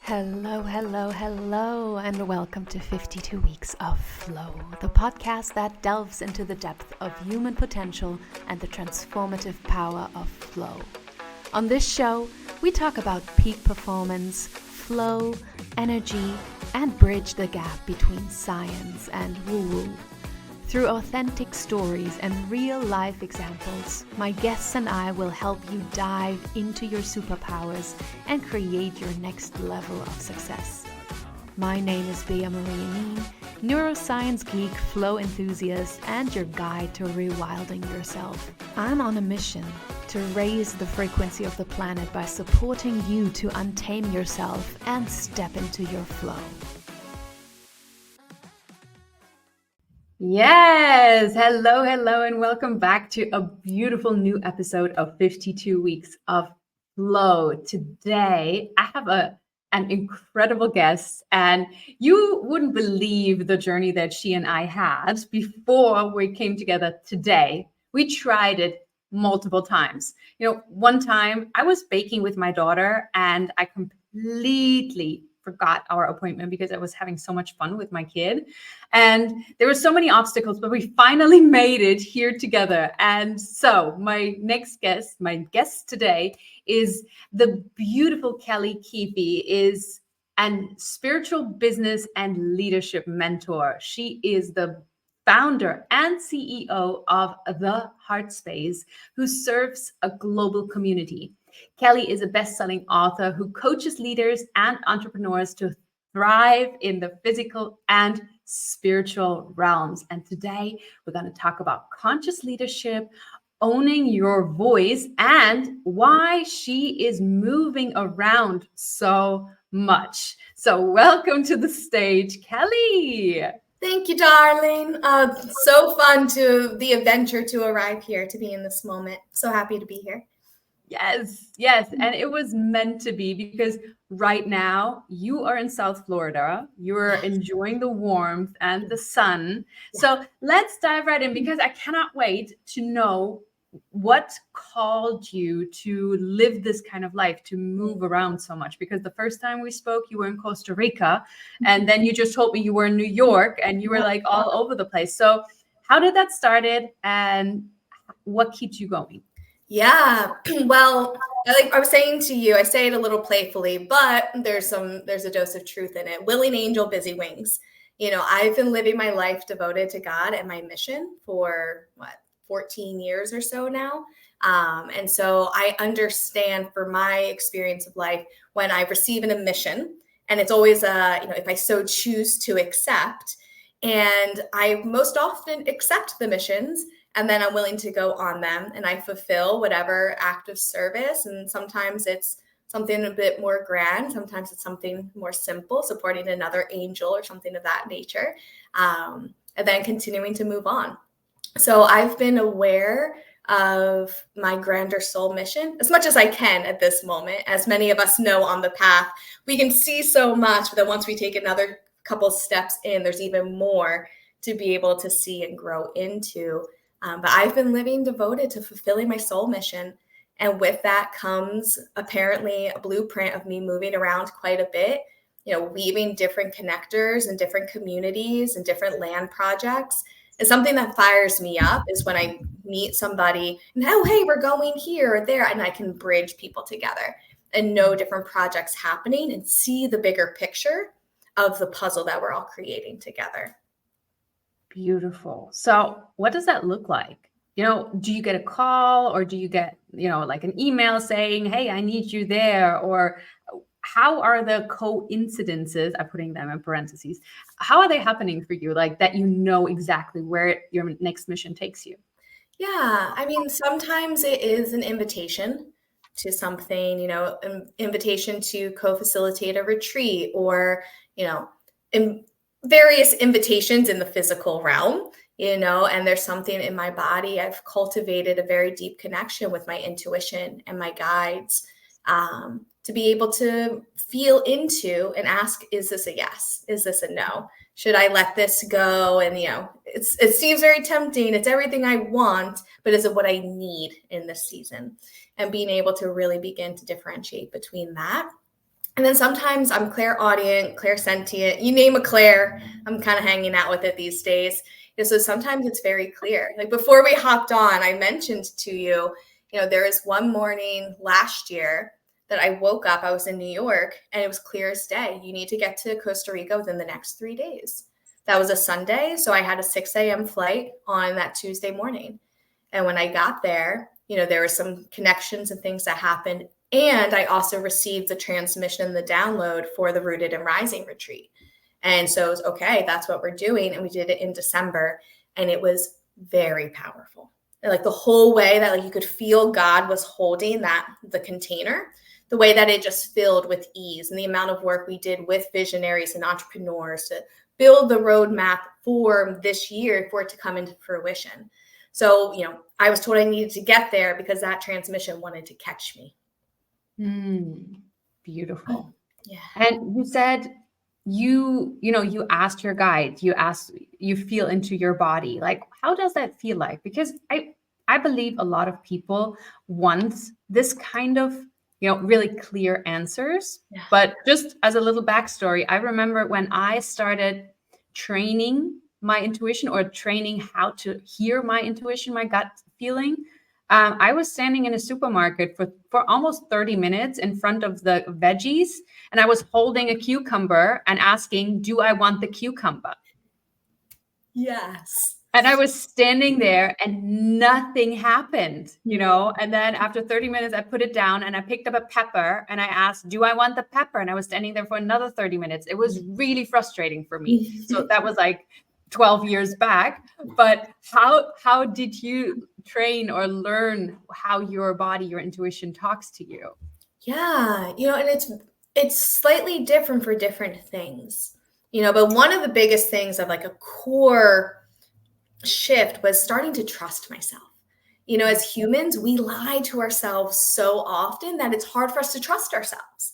Hello, hello, hello, and welcome to 52 Weeks of Flow, the podcast that delves into the depth of human potential and the transformative power of flow. On this show, we talk about peak performance, flow, energy, and bridge the gap between science and woo-woo. Through authentic stories and real-life examples, my guests and I will help you dive into your superpowers and create your next level of success. My name is Bea Marie Neen, neuroscience geek, flow enthusiast, and your guide to rewilding yourself. I'm on a mission to raise the frequency of the planet by supporting you to untame yourself and step into your flow. Yes, hello, and welcome back to a beautiful new episode of 52 Weeks of Flow. Today, I have an incredible guest, and you wouldn't believe the journey that she and I had before we came together today. We tried it multiple times. One time I was baking with my daughter, and I completely forgot our appointment because I was having so much fun with my kid. And there were so many obstacles, but we finally made it here together. And so my guest today is the beautiful Kelly Keefe, is an spiritual business and leadership mentor. She is the founder and CEO of The Heart Space, who serves a global community. Kelly is a best-selling author who coaches leaders and entrepreneurs to thrive in the physical and spiritual realms. And today we're going to talk about conscious leadership, owning your voice, and why she is moving around so much. So welcome to the stage, Kelly. Thank you, darling. So fun the adventure to arrive here, to be in this moment. So happy to be here. Yes. And it was meant to be, because right now you are in South Florida. You're enjoying the warmth and the sun. So let's dive right in, because I cannot wait to know what called you to live this kind of life, to move around so much. Because the first time we spoke, you were in Costa Rica, and then you just told me you were in New York, and you were like all over the place. So how did that started, and what keeps you going? Yeah, well, I was saying to you, I say it a little playfully, but there's a dose of truth in it. Willing angel, busy wings. I've been living my life devoted to God and my mission for 14 years or so now. And so I understand, for my experience of life, when I receive a mission, and it's always if I so choose to accept, and I most often accept the missions, and then I'm willing to go on them, and I fulfill whatever act of service. And sometimes it's something a bit more grand. Sometimes it's something more simple, supporting another angel or something of that nature, and then continuing to move on. So I've been aware of my grander soul mission as much as I can at this moment. As many of us know, on the path, we can see so much, but then once we take another couple steps in, there's even more to be able to see and grow into. But I've been living devoted to fulfilling my soul mission. And with that comes apparently a blueprint of me moving around quite a bit, weaving different connectors and different communities and different land projects. And something that fires me up is when I meet somebody and, oh, hey, we're going here or there, and I can bridge people together and know different projects happening and see the bigger picture of the puzzle that we're all creating together. Beautiful. So what does that look like? Do you get a call, or do you get, like an email saying, hey, I need you there? Or how are the coincidences, I'm putting them in parentheses, how are they happening for you? Like that, exactly where your next mission takes you? Yeah. I mean, sometimes it is an invitation to something, an invitation to co-facilitate a retreat, or, various invitations in the physical realm, and there's something in my body. I've cultivated a very deep connection with my intuition and my guides, to be able to feel into and ask, is this a yes? Is this a no? Should I let this go? And, it seems very tempting. It's everything I want, but is it what I need in this season? And being able to really begin to differentiate between that And then sometimes I'm clairaudient, clairsentient, you name a Claire, I'm kind of hanging out with it these days. And so sometimes it's very clear. Like before we hopped on, I mentioned to you, there was one morning last year that I woke up, I was in New York, and it was clear as day. You need to get to Costa Rica within the next 3 days. That was a Sunday, so I had a 6 a.m. flight on that Tuesday morning. And when I got there, there were some connections and things that happened. And I also received the transmission and the download for the Rooted and Rising retreat. And so it was okay, that's what we're doing. And we did it in December. And it was very powerful. And like the whole way that like you could feel God was holding the container, the way that it just filled with ease, and the amount of work we did with visionaries and entrepreneurs to build the roadmap for this year for it to come into fruition. So, I was told I needed to get there because that transmission wanted to catch me. Beautiful. Yeah. And you said you asked your guide, you feel into your body. Like, how does that feel like? Because I believe a lot of people want this kind of, really clear answers. Yeah. But just as a little backstory, I remember when I started training my intuition, or training how to hear my intuition, my gut feeling. I was standing in a supermarket for almost 30 minutes in front of the veggies, and I was holding a cucumber and asking, do I want the cucumber? Yes. And I was standing there and nothing happened, and then after 30 minutes, I put it down and I picked up a pepper and I asked, do I want the pepper? And I was standing there for another 30 minutes. It was really frustrating for me. So that was like 12 years back. But how did you train or learn how your body, your intuition talks to you? Yeah, and it's slightly different for different things, but one of the biggest things of like a core shift was starting to trust myself. As humans, we lie to ourselves so often that it's hard for us to trust ourselves,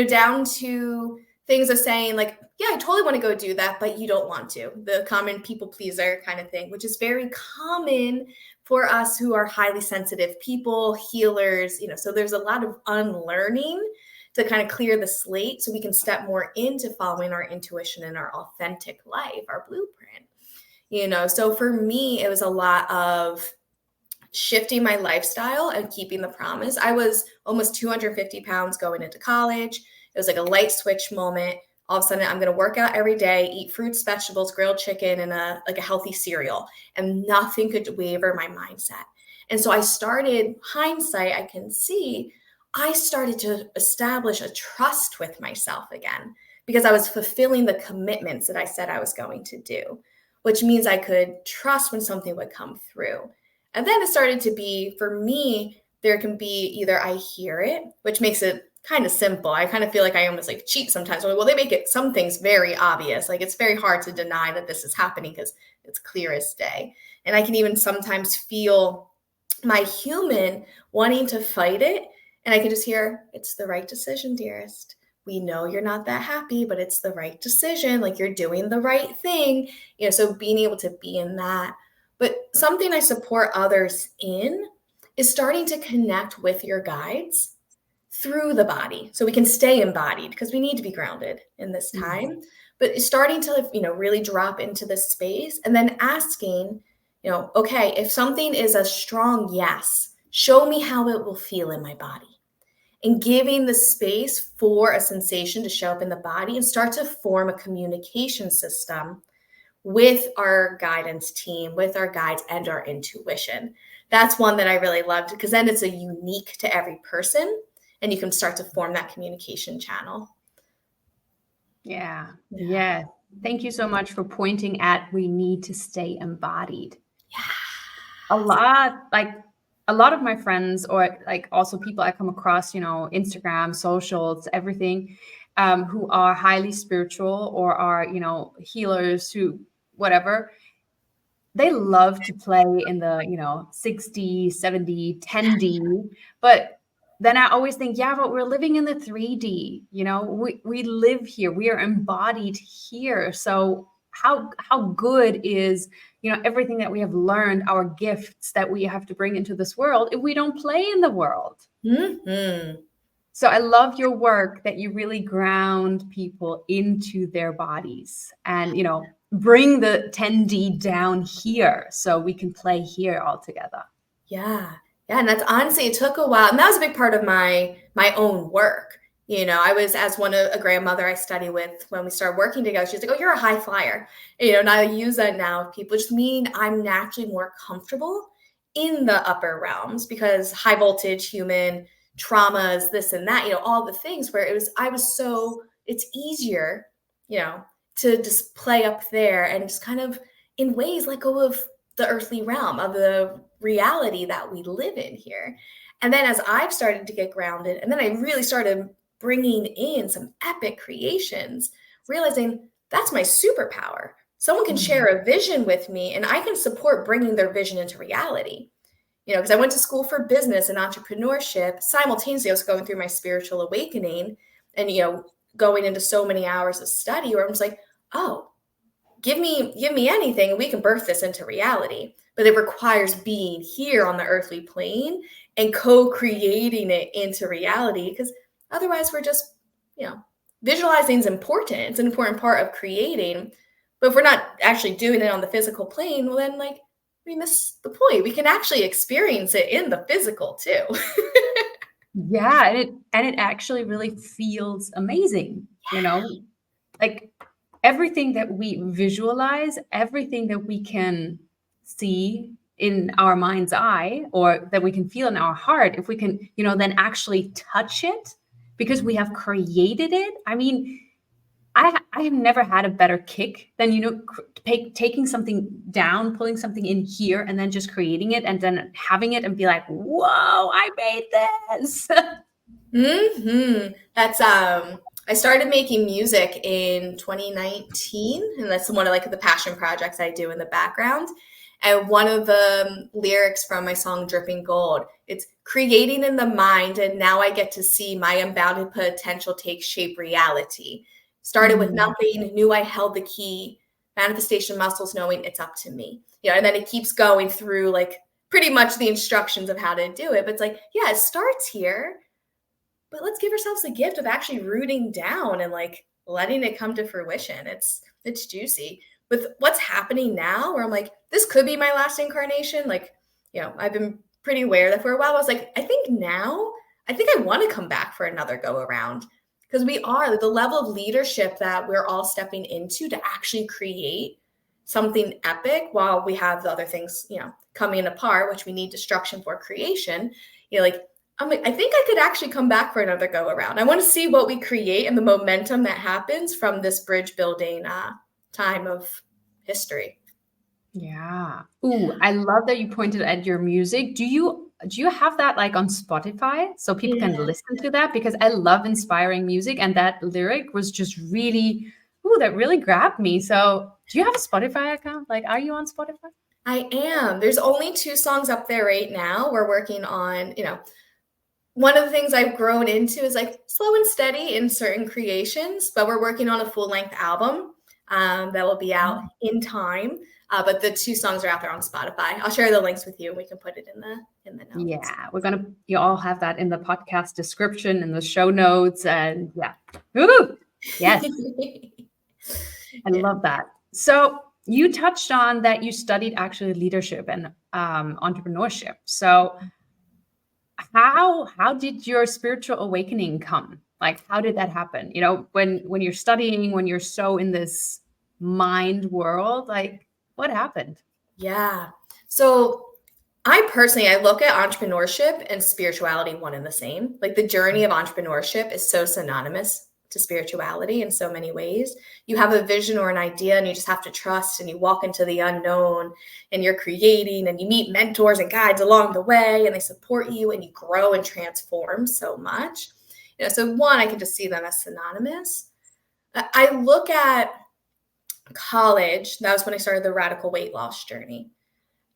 down to things of saying like, yeah, I totally want to go do that, but you don't want to. The common people pleaser kind of thing, which is very common for us who are highly sensitive people, healers, so there's a lot of unlearning to kind of clear the slate so we can step more into following our intuition and our authentic life, our blueprint. So for me, it was a lot of shifting my lifestyle and keeping the promise. I was almost 250 pounds going into college. It was like a light switch moment. All of a sudden, I'm going to work out every day, eat fruits, vegetables, grilled chicken, and a healthy cereal. And nothing could waver my mindset. And so I started, hindsight, I can see, I started to establish a trust with myself again because I was fulfilling the commitments that I said I was going to do, which means I could trust when something would come through. And then it started to be, for me, there can be either I hear it, which makes it kind of simple. I kind of feel like I almost like cheat sometimes. Well, they make it some things very obvious. Like it's very hard to deny that this is happening because it's clear as day. And I can even sometimes feel my human wanting to fight it. And I can just hear, it's the right decision, dearest. We know you're not that happy, but it's the right decision. Like you're doing the right thing. So being able to be in that. But something I support others in is starting to connect with your guides through the body so we can stay embodied because we need to be grounded in this time. But starting to, really drop into this space and then asking, okay, if something is a strong yes, show me how it will feel in my body. And giving the space for a sensation to show up in the body and start to form a communication system with our guidance team, with our guides and our intuition. That's one that I really loved because then it's a unique to every person and you can start to form that communication channel. Yeah. Thank you so much for pointing at we need to stay embodied. Yeah. A lot of my friends, or like also people I come across, Instagram, socials, everything, who are highly spiritual or are, healers who, whatever, they love to play in the, 60, 70, 10D. But then I always think, yeah, but we're living in the 3D, we live here, we are embodied here. So how good is, everything that we have learned, our gifts that we have to bring into this world if we don't play in the world? Mm-hmm. So I love your work that you really ground people into their bodies and, bring the 10D down here so we can play here all together. Yeah. Yeah. And that's honestly, it took a while. And that was a big part of my own work. I was as a grandmother I study with when we started working together. She's like, "Oh, you're a high flyer." And I use that now. People just mean I'm naturally more comfortable in the upper realms because high voltage human traumas, this and that, all the things where it's easier, you know, to just play up there and just kind of in ways let go of the earthly realm of the reality that we live in here. And then as I've started to get grounded, and then I really started bringing in some epic creations, realizing that's my superpower. Someone can share a vision with me and I can support bringing their vision into reality. Because I went to school for business and entrepreneurship. Simultaneously, I was going through my spiritual awakening and, going into so many hours of study where I'm just like, oh, give me anything and we can birth this into reality. But it requires being here on the earthly plane and co-creating it into reality, because otherwise we're just, visualizing is important. It's an important part of creating. But if we're not actually doing it on the physical plane, well then we miss the point. We can actually experience it in the physical too. Yeah, and it actually really feels amazing, like everything that we visualize, everything that we can see in our mind's eye or that we can feel in our heart, if we can, then actually touch it because we have created it. I mean, I have never had a better kick than, taking something down, pulling something in here, and then just creating it and then having it and be like, whoa, I made this. That's I started making music in 2019, and that's one of the passion projects I do in the background. And one of the lyrics from my song Dripping Gold, it's creating in the mind, and now I get to see my unbounded potential take shape reality. Started with nothing, knew I held the key, manifestation muscles, knowing it's up to me. And then it keeps going through pretty much the instructions of how to do it. But it's it starts here, but let's give ourselves the gift of actually rooting down and letting it come to fruition. It's juicy. With what's happening now, where I'm this could be my last incarnation. I've been pretty aware that for a while I was I think I want to come back for another go around, because we are the level of leadership that we're all stepping into to actually create something epic while we have the other things, coming apart, which we need destruction for creation. I think I could actually come back for another go around. I want to see what we create and the momentum that happens from this bridge building time of history. Yeah. Ooh, I love that you pointed at your music. Do you have that on Spotify so people can listen to that? Because I love inspiring music, and that lyric was just really, that really grabbed me. So do you have a Spotify account? Are you on Spotify? I am. There's only 2 songs up there right now. We're working on, one of the things I've grown into is slow and steady in certain creations, but we're working on a full-length album that will be out in time. But the 2 songs are out there on Spotify. I'll share the links with you and we can put it in the notes. Yeah, you all have that in the podcast description and the show notes. And yeah. Ooh, yes. I love that. So you touched on that you studied actually leadership and entrepreneurship. So how did your spiritual awakening come? How did that happen? When you're studying, when you're so in this mind world, what happened? Yeah. So I look at entrepreneurship and spirituality one and the same. The journey of entrepreneurship is so synonymous to spirituality in so many ways. You have a vision or an idea and you just have to trust, and you walk into the unknown and you're creating, and you meet mentors and guides along the way, and they support you and you grow and transform so much. So one, I can just see them as synonymous. I look at college. That was when I started the radical weight loss journey.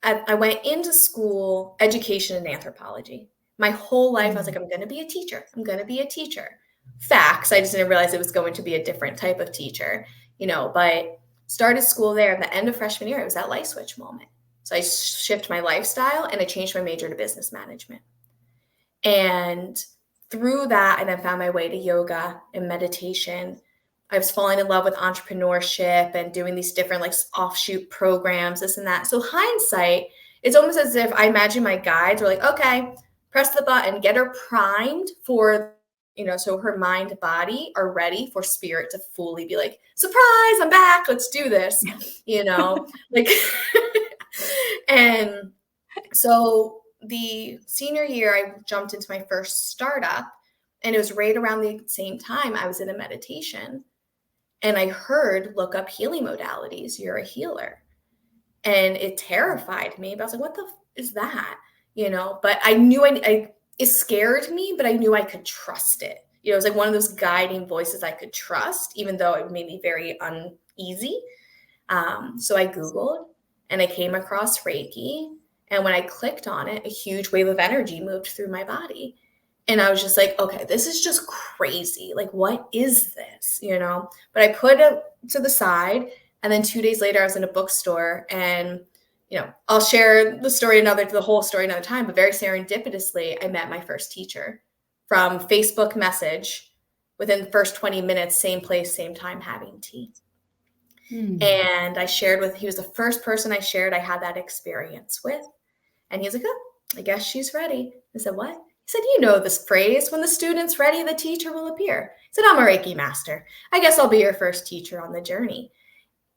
I went into school, education and anthropology. My whole life, I was I'm going to be a teacher. I'm going to be a teacher. Facts. I just didn't realize it was going to be a different type of teacher, but started school there. At the end of freshman year, it was that light switch moment. So I shifted my lifestyle and I changed my major to business management. And through that, I then found my way to yoga and meditation. I was falling in love with entrepreneurship and doing these different like offshoot programs, this and that. So hindsight, it's almost as if I imagine my guides were like, okay, press the button, get her primed for, so her mind and body are ready for spirit to fully be like, surprise, I'm back, let's do this, like, and so the senior year, I jumped into my first startup, and it was right around the same time I was in a meditation, and I heard, look up healing modalities, you're a healer. And it terrified me, but I was like, what the is that? But I knew it scared me, but I knew I could trust it. It was like one of those guiding voices I could trust, even though it made me very uneasy. So I Googled and I came across Reiki. And when I clicked on it, a huge wave of energy moved through my body. And I was just like, okay, this is just crazy. Like, what is this? But I put it to the side. And then 2 days later, I was in a bookstore, and, I'll share the whole story another time, but very serendipitously, I met my first teacher from Facebook message. Within the first 20 minutes, same place, same time, having tea. And he was the first person I shared I had that experience with. And he was like, oh, I guess she's ready. I said, what? He said, you know this phrase, when the student's ready, the teacher will appear. He said, I'm a Reiki master. I guess I'll be your first teacher on the journey.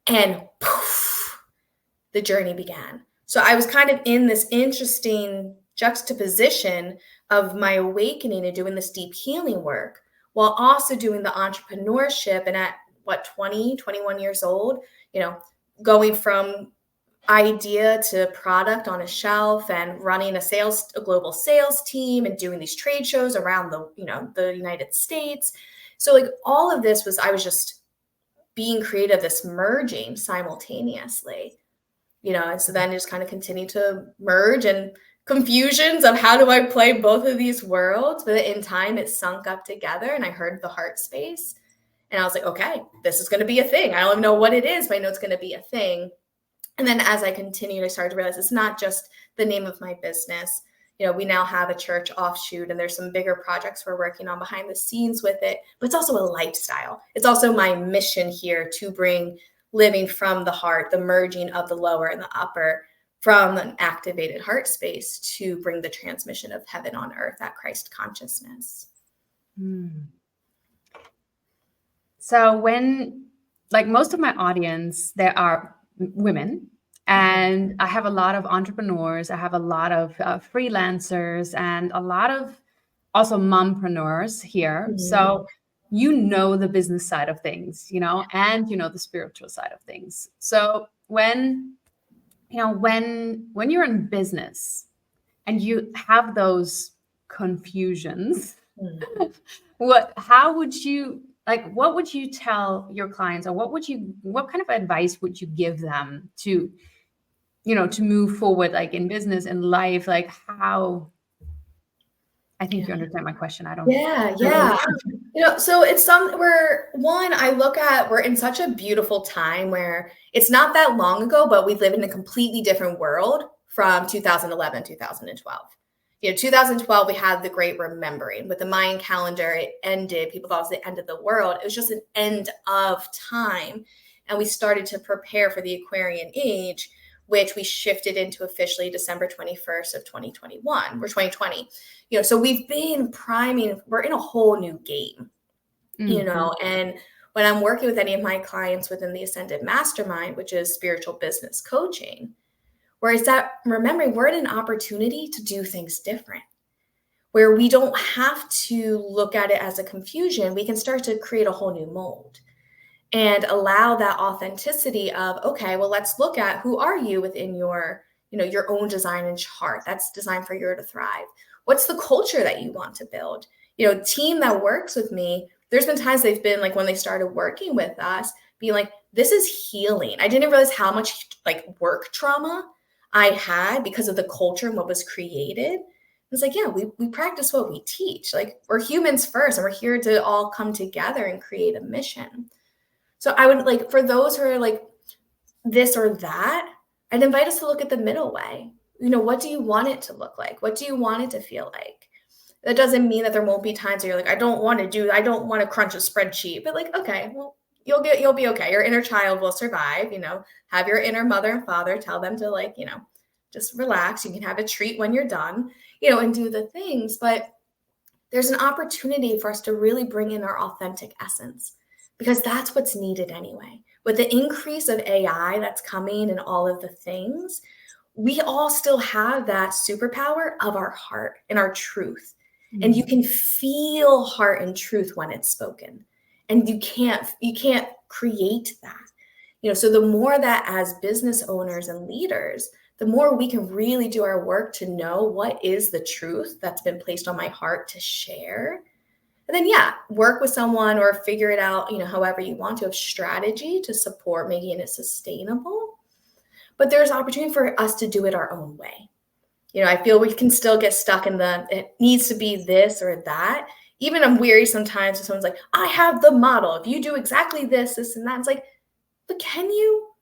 And poof, the journey began. So I was kind of in this interesting juxtaposition of my awakening and doing this deep healing work while also doing the entrepreneurship. And at 20, 21 years old, going from idea to product on a shelf and running a global sales team and doing these trade shows around the United States. So like all of this I was just being creative, this merging simultaneously, and so then it just kind of continued to merge and confusions of how do I play both of these worlds. But in time, it sunk up together and I heard the heart space and I was like, okay, this is going to be a thing. I don't even know what it is, but I know it's going to be a thing. And then as I continued, I started to realize it's not just the name of my business. We now have a church offshoot and there's some bigger projects we're working on behind the scenes with it, but it's also a lifestyle. It's also my mission here to bring living from the heart, the merging of the lower and the upper from an activated heart space to bring the transmission of heaven on earth, that Christ consciousness. So when, like most of my audience, there are women. And I have a lot of entrepreneurs. I have a lot of freelancers and a lot of also mompreneurs here. So the business side of things, and the spiritual side of things. So when you're in business and you have those confusions, what would you tell your clients, or what kind of advice would you give them to move forward, like in business and life, like how? I think you understand my question. I don't. Yeah. So it's we're in such a beautiful time where it's not that long ago, but we live in a completely different world from 2011, 2012. 2012, we had the Great Remembering with the Mayan calendar. It ended. People thought it was the end of the world. It was just an end of time. And we started to prepare for the Aquarian age, which we shifted into officially December 21st of 2021 or 2020. So we've been priming, we're in a whole new game, and when I'm working with any of my clients within the Ascended Mastermind, which is spiritual business coaching, where it's that remembering we're in an opportunity to do things different, where we don't have to look at it as a confusion. We can start to create a whole new mold and allow that authenticity of, okay, well, let's look at who are you within your own design and chart that's designed for you to thrive. What's the culture that you want to build? Team that works with me, there's been times they've been like, when they started working with us, being like, this is healing. I didn't realize how much like work trauma I had because of the culture and what was created. It's like, yeah, we practice what we teach. Like, we're humans first, and we're here to all come together and create a mission. So I would like, for those who are like this or that, I'd invite us to look at the middle way. What do you want it to look like? What do you want it to feel like? That doesn't mean that there won't be times where you're like, I don't want to crunch a spreadsheet, but like, okay, well, you'll be okay. Your inner child will survive, have your inner mother and father tell them to like, just relax. You can have a treat when you're done, and do the things. But there's an opportunity for us to really bring in our authentic essence, because that's what's needed anyway. With the increase of AI that's coming and all of the things, we all still have that superpower of our heart and our truth. And you can feel heart and truth when it's spoken. And you can't create that. So the more that as business owners and leaders, the more we can really do our work to know what is the truth that's been placed on my heart to share. And then, work with someone or figure it out, however you want to have strategy to support making it sustainable. But there's opportunity for us to do it our own way. I feel we can still get stuck in it needs to be this or that. Even I'm weary sometimes when someone's like, I have the model. If you do exactly this, and that, it's like, but can you?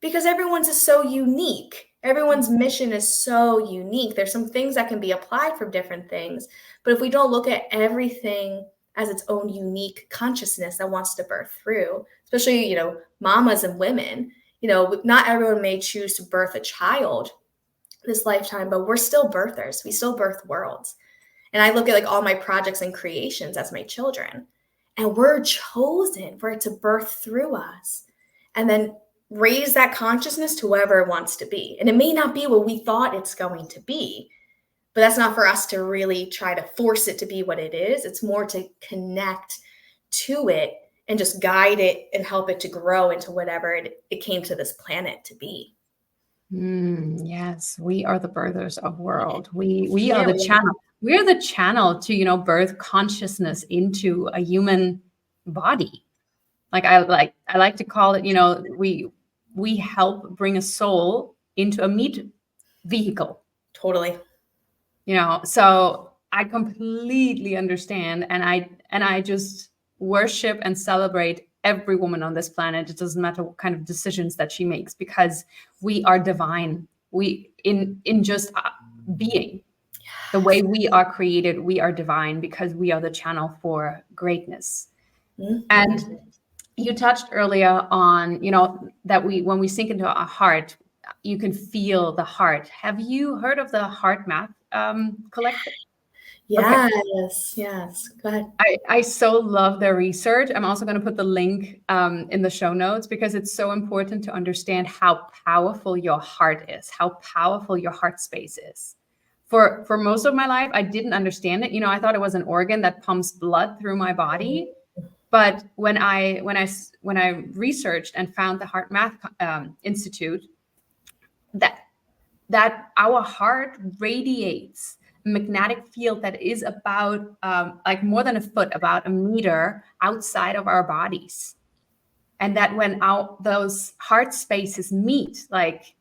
Because everyone's is so unique. Everyone's mission is so unique. There's some things that can be applied from different things. But if we don't look at everything as its own unique consciousness that wants to birth through, especially, mamas and women, not everyone may choose to birth a child this lifetime, but we're still birthers. We still birth worlds. And I look at like all my projects and creations as my children, and we're chosen for it to birth through us and then raise that consciousness to whoever it wants to be. And it may not be what we thought it's going to be, but that's not for us to really try to force it to be what it is. It's more to connect to it and just guide it and help it to grow into whatever it came to this planet to be. Yes, we are the birthers of world. We are the channel. We are the channel to, birth consciousness into a human body. Like I like to call it, we help bring a soul into a meat vehicle. Totally. So I completely understand, and I just worship and celebrate every woman on this planet. It doesn't matter what kind of decisions that she makes, because we are divine. We in just being the way we are created, we are divine because we are the channel for greatness. Mm-hmm. And you touched earlier on, that when we sink into our heart, you can feel the heart. Have you heard of the HeartMath Collective? Yes, okay. Yes. Go ahead. I so love their research. I'm also going to put the link in the show notes, because it's so important to understand how powerful your heart is, how powerful your heart space is. For most of my life, I didn't understand it. I thought it was an organ that pumps blood through my body. But when I researched and found the HeartMath Institute, that our heart radiates a magnetic field that is about like more than a foot, about a meter outside of our bodies, and that when those heart spaces meet, like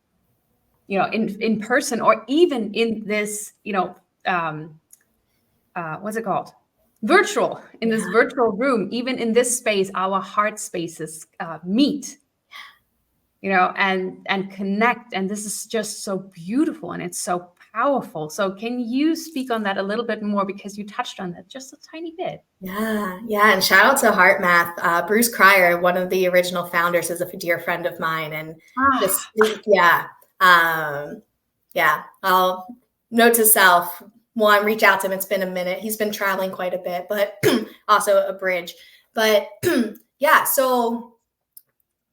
in person, or even in this what's it called? Virtual, in this virtual room, even in this space, our heart spaces meet, and connect. And this is just so beautiful, and it's so powerful. So can you speak on that a little bit more, because you touched on that just a tiny bit? Yeah. And shout out to HeartMath. Bruce Cryer, one of the original founders, is a dear friend of mine, and I'll note to self, one, reach out to him. It's been a minute. He's been traveling quite a bit, but also a bridge. But so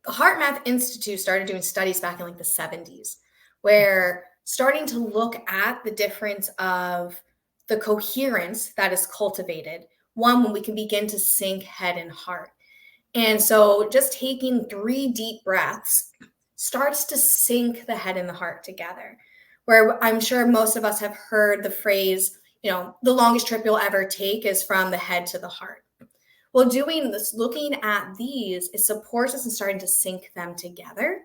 the HeartMath Institute started doing studies back in like the 70s, where starting to look at the difference of the coherence that is cultivated, one, when we can begin to sync head and heart. And so just taking 3 deep breaths starts to sync the head and the heart together. Where I'm sure most of us have heard the phrase, the longest trip you'll ever take is from the head to the heart. Well, doing this, looking at these, it supports us in starting to sync them together.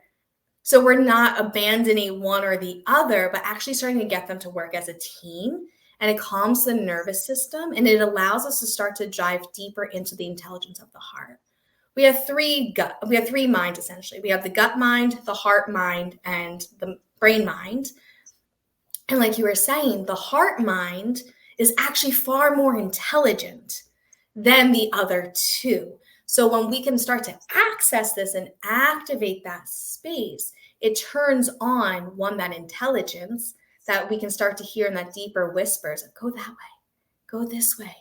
So we're not abandoning one or the other, but actually starting to get them to work as a team. And it calms the nervous system, and it allows us to start to dive deeper into the intelligence of the heart. We have 3 minds, essentially. We have the gut mind, the heart mind, and the brain mind. And like you were saying, the heart mind is actually far more intelligent than the other two. So when we can start to access this and activate that space, it turns on that intelligence that we can start to hear in that deeper whispers of go that way, go this way,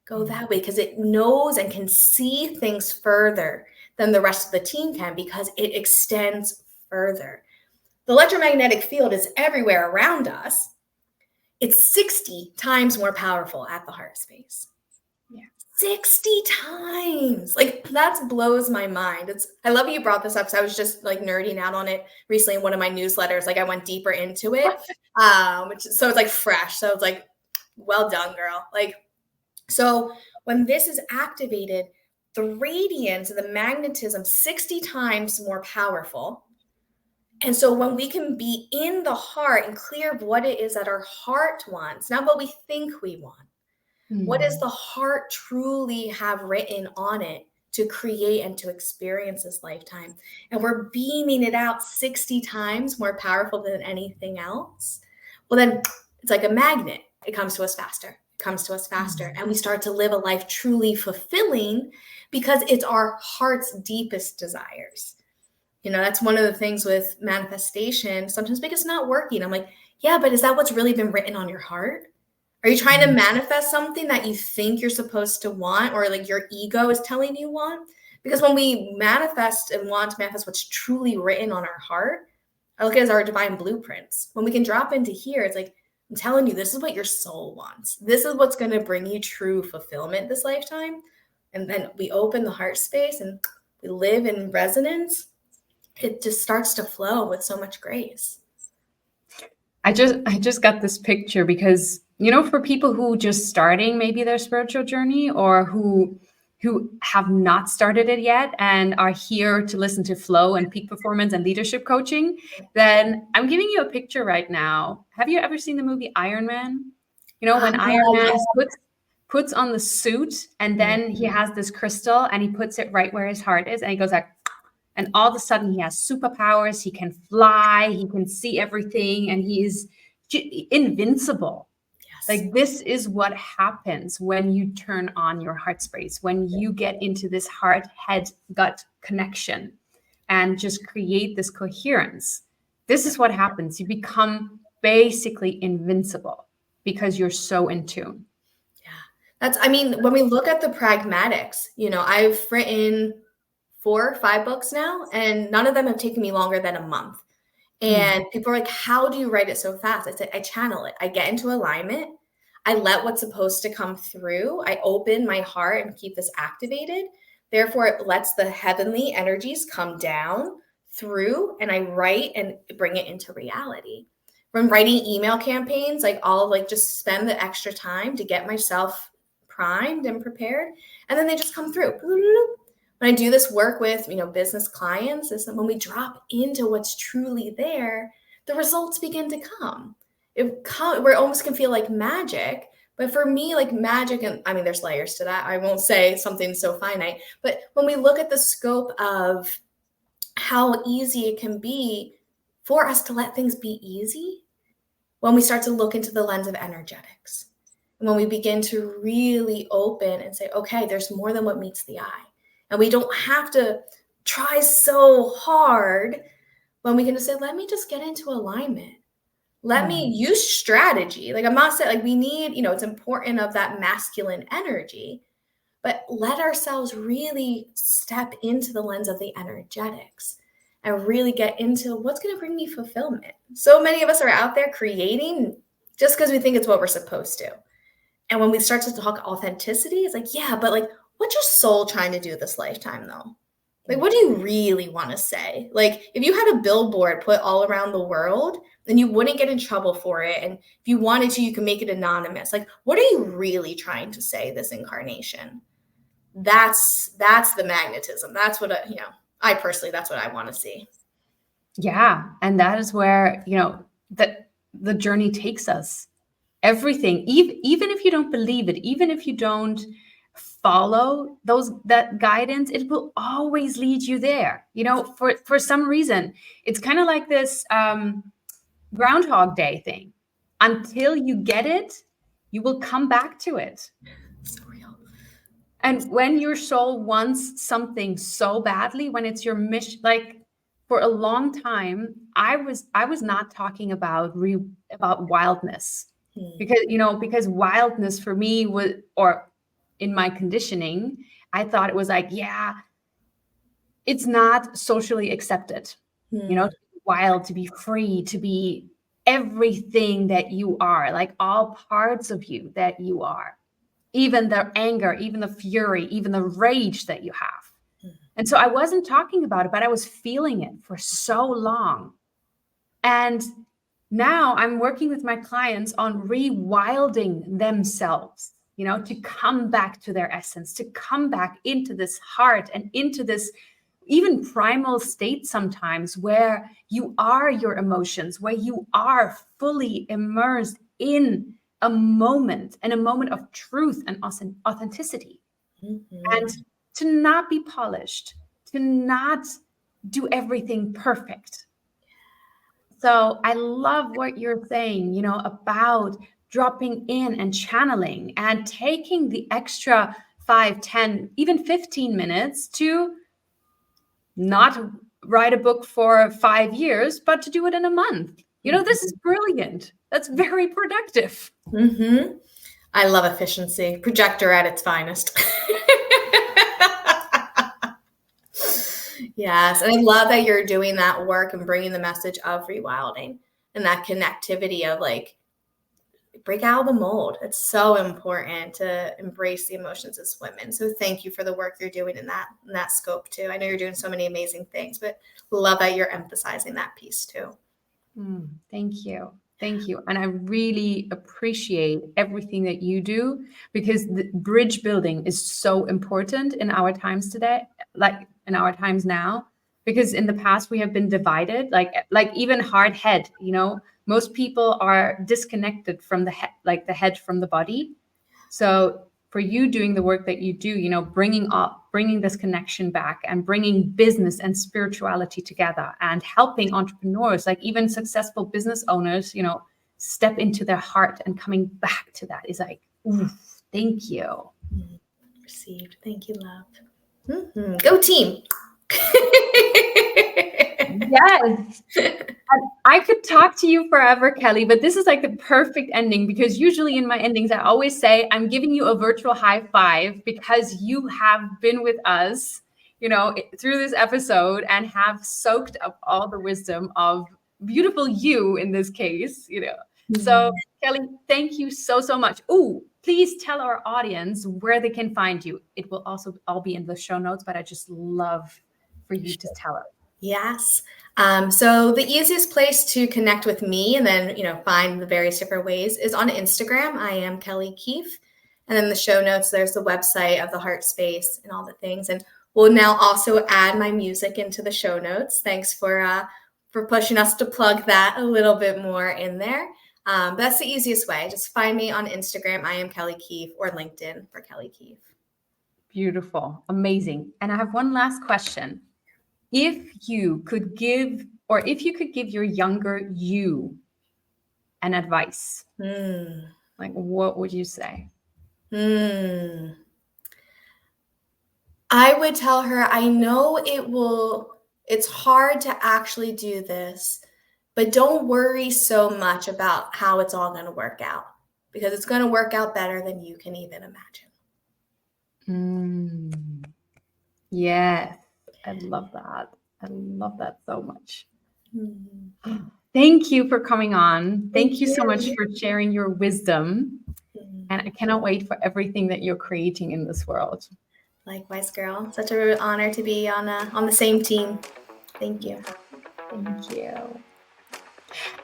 go that way, because it knows and can see things further than the rest of the team can because it extends further. The electromagnetic field is everywhere around us. It's 60 times more powerful at the heart space. 60 times. Like that blows my mind. I love you brought this up because I was just like nerding out on it recently in one of my newsletters. Like I went deeper into it. So it's like fresh. So it's like, well done, girl. Like, so when this is activated, the radiance, the magnetism, 60 times more powerful. And so when we can be in the heart and clear of what it is that our heart wants, not what we think we want. What does the heart truly have written on it to create and to experience this lifetime? And we're beaming it out 60 times more powerful than anything else. Well, then it's like a magnet. It comes to us faster. It comes to us faster. And we start to live a life truly fulfilling because it's our heart's deepest desires. You know, that's one of the things with manifestation. Sometimes because it's not working. I'm like, yeah, but is that what's really been written on your heart? Are you trying to manifest something that you think you're supposed to want or like your ego is telling you want? Because when we manifest and want to manifest what's truly written on our heart, I look at it as our divine blueprints. When we can drop into here, it's like, I'm telling you, this is what your soul wants. This is what's going to bring you true fulfillment this lifetime. And then we open the heart space and we live in resonance. It just starts to flow with so much grace. I just got this picture because, you know, for people who just starting maybe their spiritual journey or who have not started it yet and are here to listen to flow and peak performance and leadership coaching, then I'm giving you a picture right now. Have you ever seen the movie Iron Man? You know, when Iron Man puts on the suit and then he has this crystal and he puts it right where his heart is and he goes like, and all of a sudden he has superpowers. He can fly, he can see everything, and he is invincible. Yes. Like this is what happens when you turn on your heart space, when you get into this heart, head, gut connection and just create this coherence. This is what happens. You become basically invincible because you're so in tune. Yeah. When we look at the pragmatics, you know, I've written 4 or 5 books now, and none of them have taken me longer than a month. And people are like, how do you write it so fast? I said, I channel it. I get into alignment. I let what's supposed to come through. I open my heart and keep this activated. Therefore, it lets the heavenly energies come down through, and I write and bring it into reality. When writing email campaigns, like I'll like just spend the extra time to get myself primed and prepared. And then they just come through. When I do this work with, you know, business clients, is that when we drop into what's truly there, the results begin to come. Where it almost can feel like magic. But for me, like magic, and I mean, there's layers to that. I won't say something so finite. But when we look at the scope of how easy it can be for us to let things be easy, when we start to look into the lens of energetics, and when we begin to really open and say, okay, there's more than what meets the eye. And we don't have to try so hard when we can just say, let me just get into alignment. Let me use strategy. Like I'm not saying like we need, you know, it's important of that masculine energy, but let ourselves really step into the lens of the energetics and really get into what's going to bring me fulfillment. So many of us are out there creating just because we think it's what we're supposed to. And when we start to talk authenticity, it's like, yeah, but like, what's your soul trying to do this lifetime though? Like, what do you really want to say? Like, if you had a billboard put all around the world, then you wouldn't get in trouble for it. And if you wanted to, you can make it anonymous. Like, what are you really trying to say this incarnation? That's the magnetism. That's what, I personally, that's what I want to see. Yeah. And that is where, you know, the journey takes us. Everything, even if you don't believe it, even if you don't follow that guidance, it will always lead you there. You know, for some reason, it's kind of like this Groundhog Day thing. Until you get it, you will come back to it. So real. And when your soul wants something so badly, when it's your mission, like for a long time, I was not talking about wildness, because wildness for me was, or in my conditioning, I thought it was like, yeah, it's not socially accepted, to be wild, to be free, to be everything that you are, like all parts of you that you are, even the anger, even the fury, even the rage that you have. And so I wasn't talking about it, but I was feeling it for so long. And now I'm working with my clients on rewilding themselves, to come back to their essence, to come back into this heart and into this even primal state sometimes, where you are your emotions, where you are fully immersed in a moment of truth and authenticity. And to not be polished, to not do everything perfect. So I love what you're saying, about dropping in and channeling and taking the extra 5, 10, even 15 minutes to not write a book for 5 years, but to do it in a month. This is brilliant. That's very productive. I love efficiency. Projector at its finest. Yes. And I love that you're doing that work and bringing the message of rewilding and that connectivity of like, break out of the mold. It's so important to embrace the emotions as women. So thank you for the work you're doing in that scope too. I know you're doing so many amazing things, but love that you're emphasizing that piece too. Thank you. Thank you. And I really appreciate everything that you do, because the bridge building is so important in our times today, like in our times now, because in the past we have been divided, like even hard head, most people are disconnected from the head, like the head from the body. So for you doing the work that you do, bringing this connection back and bringing business and spirituality together and helping entrepreneurs, like even successful business owners, step into their heart and coming back to that is like, oof, thank you. Received. Thank you, love. Go team. Yes. I could talk to you forever, Kelly, but this is like the perfect ending, because usually in my endings, I always say I'm giving you a virtual high five because you have been with us, through this episode and have soaked up all the wisdom of beautiful you in this case, So Kelly, thank you so, so much. Oh, please tell our audience where they can find you. It will also all be in the show notes, but I just love for you to tell it. Yes. So the easiest place to connect with me and then, find the various different ways is on Instagram. I am Kelly Keefe. And then the show notes, there's the website of the Heart Space and all the things. And we'll now also add my music into the show notes. Thanks for pushing us to plug that a little bit more in there. But that's the easiest way. Just find me on Instagram. I am Kelly Keefe, or LinkedIn for Kelly Keefe. Beautiful. Amazing. And I have one last question. If you could give your younger you an advice, like what would you say? I would tell her, I know it's hard to actually do this, but don't worry so much about how it's all going to work out, because it's going to work out better than you can even imagine. Yes. I love that. I love that so much. Thank you for coming on. Thank you so much for sharing your wisdom. And I cannot wait for everything that you're creating in this world. Likewise, girl. Such an honor to be on the same team. Thank you. Thank you.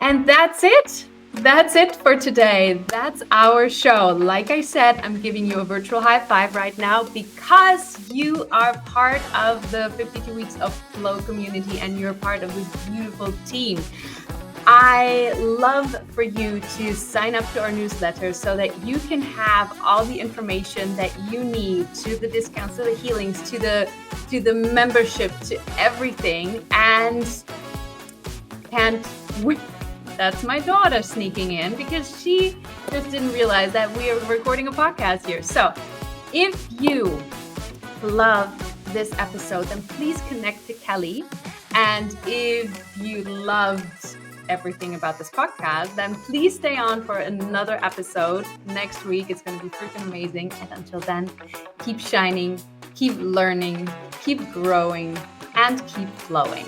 And that's it. That's it for today. That's our show. Like I said, I'm giving you a virtual high five right now because you are part of the 52 Weeks of Flow community and you're part of this beautiful team. I love for you to sign up to our newsletter so that you can have all the information that you need, to the discounts, to the healings, to the membership, to everything. And can't wait. That's my daughter sneaking in because she just didn't realize that we are recording a podcast here. So if you love this episode, then please connect to Kelly. And if you loved everything about this podcast, then please stay on for another episode next week. It's going to be freaking amazing. And until then, keep shining, keep learning, keep growing, and keep flowing.